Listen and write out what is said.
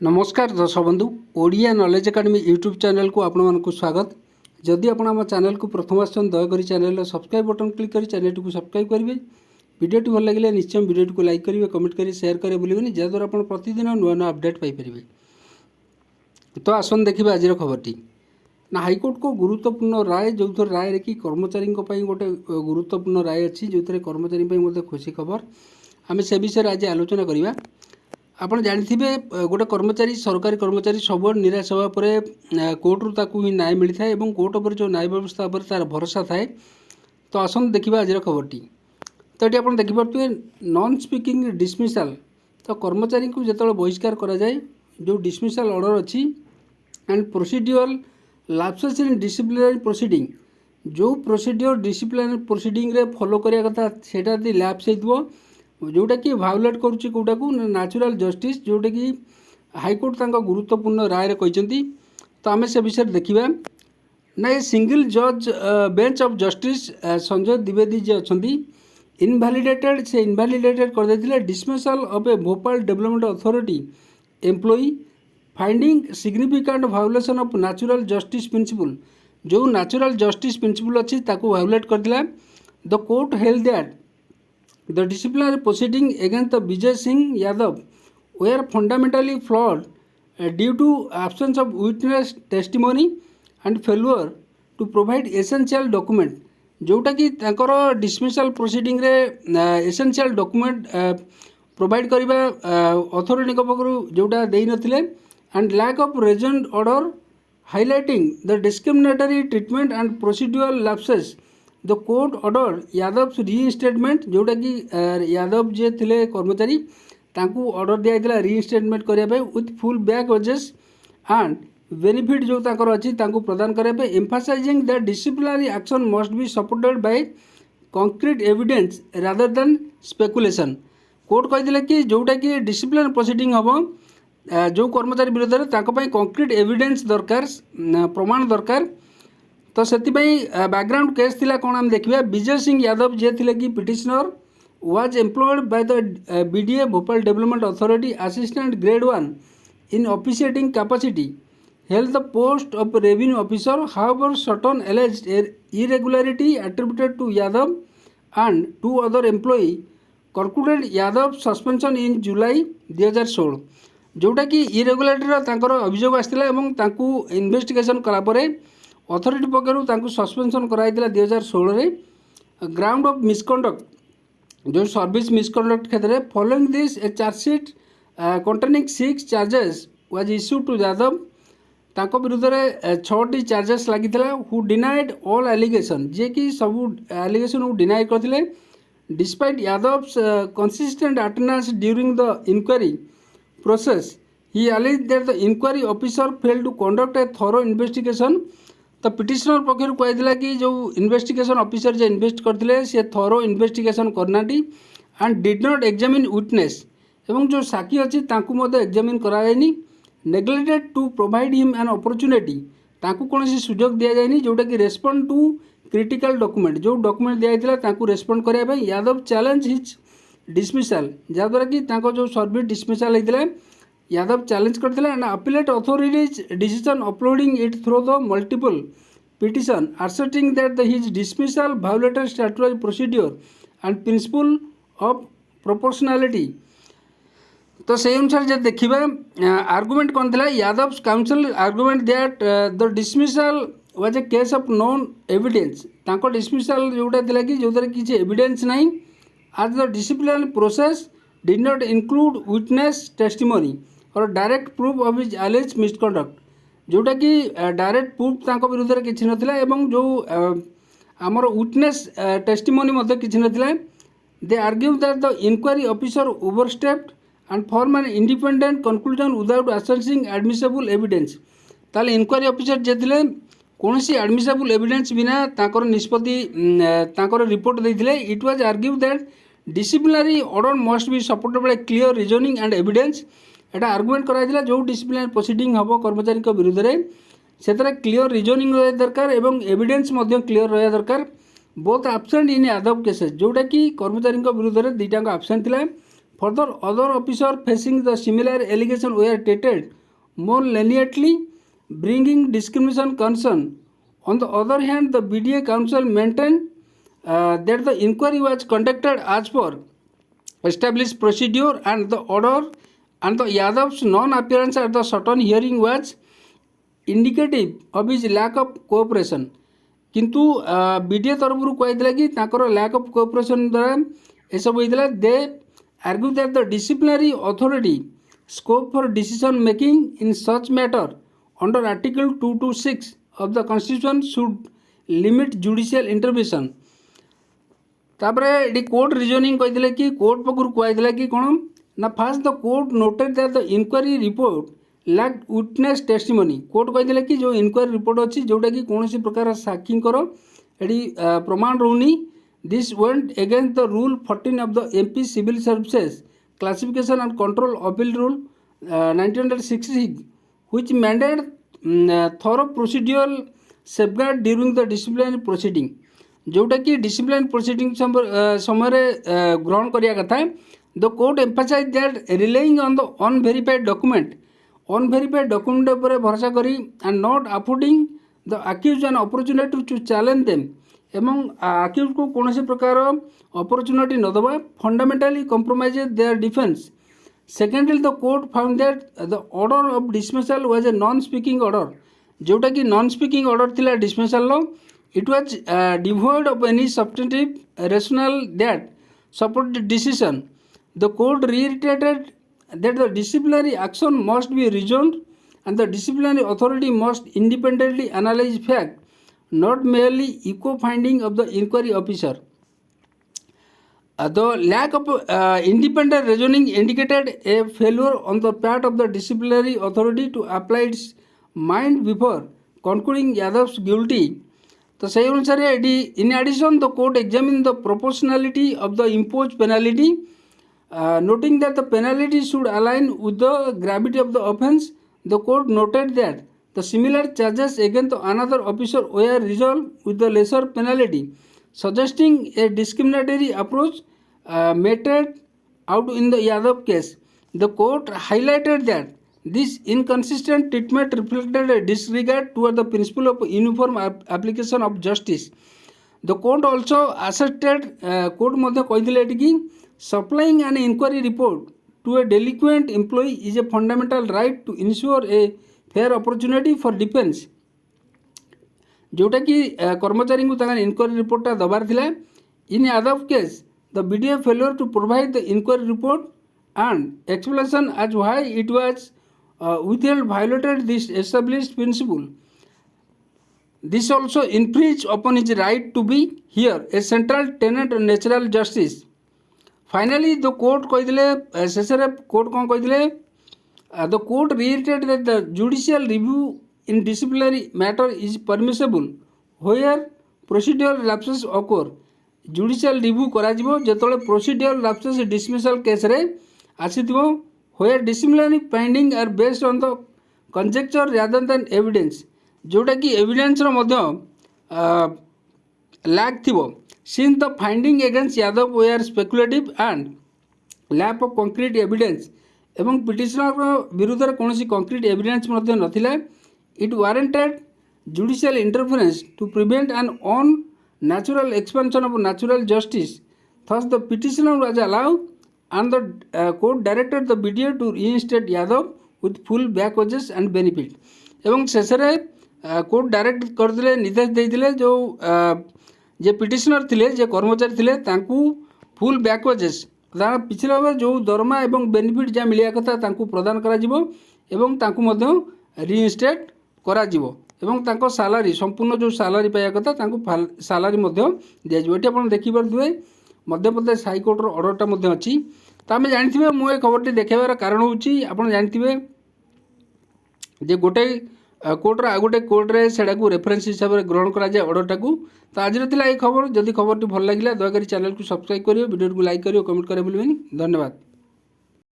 नमस्कार दर्शक बंधु Odia knowledge academy YouTube channel को आपण मानक स्वागत। जदि आपण आम चैनल को प्रथम आसन दयाकोरी चैनल सब्सक्राइब बटन क्लिक कर चैनल को सब्सक्राइब करेंगे। वीडियो भल लगे निश्चय वीडियो को लाइक करेंगे, कमेंट करेंगे, शेयर करेंगे भूलें जहाँद्वारा आप प्रतिदिन नुआ नुआ अपडेट पाइपर। तो आसन देखिए आज खबरटी ना हाइकोर्ट को गुरुत्वपूर्ण राय जो थोर राय कि कर्मचारी गोटे गुरुत्वपूर्ण राय अच्छी जो थे कर्मचारी खुशी खबर आम से विषय आज आलोचना करवा। आपड़ जाथे गोटे कर्मचारी सरकारी कर्मचारी सब निराश हवा पर कोर्टरू ताकू ही न्याय मिलता है और कोर्ट पर जो न्याय व्यवस्था पर तार भरोसा थाए। तो आसन देखा आज खबरटी। तो ये आप देखिपे नॉन स्पीकिंग डिसमिसाल। तो कर्मचारी को जो बहिष्कार करा जाए जो डिसमिसाल ऑर्डर अच्छी and procedural lapses in disciplinary proceeding जो प्रोसीड्यूर डिसिप्लिनरी प्रोसीडिंग रे फॉलो करिया कथा सेटा दी लैप्स हेतबो जोटा कि भायोलेट करुच्ची कोटा को नेचुरल जस्टिस जोटा कि हाइकोर्ट तांका गुरुत्वपूर्ण राय रे कहचंती। तो आमे से विषय देखिबा ना ए सिंगल जज bench of justice Sanjay Dwivedi जे अछंती इनवैलिडेटेड से इनवैलिडेटेड कर देथिले dismissal of a Bhopal development authority employee finding significant violation of natural justice principle जो नेचुरल जस्टिस प्रिंसिपल अच्छी ताकू वायोलेट करथिला। The court held that the disciplinary proceeding against the Vijay Singh Yadav were fundamentally flawed due to absence of witness testimony and failure to provide essential document जोटा कि तांकर dismissal proceeding रे essential document provide करिबा authority को पकरू जोटा देई नथिले and lack of reasoned order highlighting the discriminatory treatment and procedural lapses। The court order Yadav reinstatement जोटा कि यादव जे थिले कर्मचारी तांकू ऑर्डर दिया रीइंस्टेटमेंट करने with full back wages and benefit जो तांकर अच्छी तांकू प्रदान करने emphasising that disciplinary action must be supported by concrete evidence rather than speculation. Court कही कि जोटा कि डिसिप्लिन प्रोसीडिंग हम जो कर्मचारी विरोध में कंक्रीट एविडेंस दरकार प्रमाण दरकार। तो से बैकग्राउंड केस थिला कौन आम देखिए विजय सिंह यादव जे थिले कि petitioner was employed by the BDA Bhopal development authority assistant grade 1 in officiating capacity held the post of revenue officer however certain alleged irregularity attributed to Yadav and to other employee concluded Yadav suspension in July 2016 जोटा कि irregularity अभियोग आसाला investigation कलापर अथॉरिटी पक्षर suspension कराई 2016 ground of misconduct जो service misconduct क्षेत्र में following this a chargesheet containing 6 charges was issued to Yadav तांको विरुद्ध में 6टी चार्जेस लगी हु डिनाइड ऑल एलिगेशन जे कि सब एलिगेशन को डिनाई करते despite Yadav consistent attendance during the inquiry process he alleged that the inquiry officer failed to conduct a thorough investigation। तो पिटिशनर पक्षर कहला कि जो इन्वेस्टिगेशन ऑफिसर जे इन्वेस्ट करते सी थरो इन्वेस्टिगेशन करना and did not examine witness एवं जो साक्षी अच्छी एग्जामिन करायानी neglected to provide him an opportunity ताकू कौन सुजोग दि जाए जोटा कि रेस्पॉन्ड टू क्रिटिकल डॉक्यूमेंट जो डॉक्यूमेंट दिया रेस्पॉन्ड करने यादव चैलेंज हिज डिसमिसाल जहाँद्वारा कि जो सर्विस डिसमिसाल होता है यादव चैलेंज करते and appellate authorities decision uploading it through the multiple petition asserting that his dismissal violated statutory procedure and principle of proportionality। तो से अनुसार जब देखा आर्गुमेंट कौन था Yadav counsel argument that the dismissal was a case of non evidence तांको dismissal जोटा थिला कि जो किसी एविडेंस नहीं आज the disciplinary process did not include witness testimony और direct proof of his alleged misconduct जोटा कि डायरेक्ट प्रूफ तांको विरुद्ध में किसी नथिला एवं जो आमर विटनेस टेस्टिमोनी किसी नथिला। They argue that the inquiry officer overstepped and form an independent conclusion without assessing admissible evidence. ताले इंक्वायरी ऑफिसर जे थिले कौन सी एडमिसेबल एविडेंस बिना तांकर निष्पत्ति तांकर रिपोर्ट देथिले। It was argue that disciplinary order must be supported by clear reasoning and evidence. एटा आर्गुमेंट कराइला जो डिसिप्लिनरी प्रोसीडिंग हम कर्मचारी विरुद्ध में से क्लीयर रीजनिंग रहा दरकार एवं एविडेंस क्लीयर रहा दरकार। Both absent in Yadav cases जोटा कि कर्मचारी विरुद्ध में दुईटा एब्सेंट थिला Further, other officers facing the similar allegation were treated more leniently, bringing discrimination concern. On the other hand, the BDA Council maintained that the inquiry was conducted as per established procedure and the order, and the Yadav's non-appearance at the certain hearing was indicative of his lack of cooperation. किंतु BDA तरफ कहला कि lack of cooperation द्वारा यह सब होता दे argue that the disciplinary authority scope for decision making in such matter under article 226 of the constitution should limit judicial intervention. तापर ये कोर्ट रिजनिंग कहते कि कोर्ट पक्ष कहला कि कौन ना फास्ट the court noted that the inquiry report lack witness testimony. Court कहते कि जो इनक्वारी रिपोर्ट अच्छी जोटा कि कौन प्रकार साक्षींकर ये प्रमाण रोनी। This went against the rule 14 of the MP civil services classification and control appeal rule 1966 which mandate thorough procedural safeguard during the disciplinary proceeding. जोटा कि डिसिप्लिन प्रोसीडिंग समय ग्रहण करिया कथा। The court emphasise that relying on the unverified document पर भरोसा करी and not affording the accuse an opportunity to challenge them एवं अक्यूज को कौन से प्रकार अपॉर्चुनिटी न दबा fundamentally compromise their defence. Secondly the court found that the order of dismissal was a non speaking order. जोटा कि नॉन स्पीकिंग ऑर्डर थिला डिसमिसल लो it was devoid of any substantive rational that support the decision. The court reiterated that the disciplinary action must be reasoned and the disciplinary authority must independently analyze fact, not merely echo finding of the inquiry officer. The lack of independent reasoning indicated a failure on the part of the disciplinary authority to apply its mind before concluding Yadav's guilty. तो सही अनुसार in addition the court examined the proportionality of the imposed penalty, noting that the penalty should align with the gravity of the offence. The court noted that the similar charges against another officer were resolved with the lesser penalty, suggesting a discriminatory approach meted out in the Yadav case. The court highlighted that this inconsistent treatment reflected a disregard toward the principle of uniform application of justice. The court also asserted court मध्य कहथिले कि supplying an inquiry report to a delinquent employee is a fundamental right to ensure a fair opportunity for defense. जोटा कि कर्मचारी को तांगा inquiry रिपोर्टा दबार थिला। In Yadav case the BDA failure to provide the inquiry report and explanation as why it was withheld violated this established principle. This also infringed upon his right to be here, a central tenet of natural justice. Finally, the court कहथिले शेषरे court कौन कहथिले the court reiterated that the judicial review in disciplinary matter is permissible where procedural lapses occur. judicial review करा जिवो जेतले procedural lapses dismissal case रे आसीथिबो where disciplinary findings are based on the conjecture rather than evidence. जोटा कि evidence रो मध्य lack थिबो since the finding against Yadav were speculative and lack of concrete evidence एवं petitioner विरुद्ध रे कोनोसी concrete evidence Madhya नथिला. It warranted judicial interference to prevent an unnatural expansion of natural justice. Thus the petitioner was allowed and the court directed the BDA to reinstate Yadav with full back wages and benefit. एवं शेषरे court direct करथिले निर्देश देइथिले जो जे petitioner थिले जे कर्मचारी थिले तांकू full back wages तार पिछला बार जो दरमा एवं बेनिफिट जा मिलिया कथा तांकू प्रदान करा जिवो एवं तांकू मध्य रीइंस्टेट करा जिवो एवं तांको सैलरी संपूर्ण जो सैलरी पाया कथा तांकू सैलरी मध्य दिया जिवो। एटी आपण देखि परथुवे मध्य प्रदेश हाईकोर्टर ऑर्डरटा मध्य अच्छी। तो आम जानते मुझे खबर देखार कारण होची आपण जानते जे गोटे कोर्टर आ गोटे कोर्टे से रेफरेन्स हिसाब से ग्रहण कराए ऑर्डरटा को। तो आज खबर जदि खबर भल लगे दयाकोरी चैनल को सब्सक्राइब करियो, वीडियो को लाइक करियो, कमेंट करियो भूलिबेनी। धन्यवाद।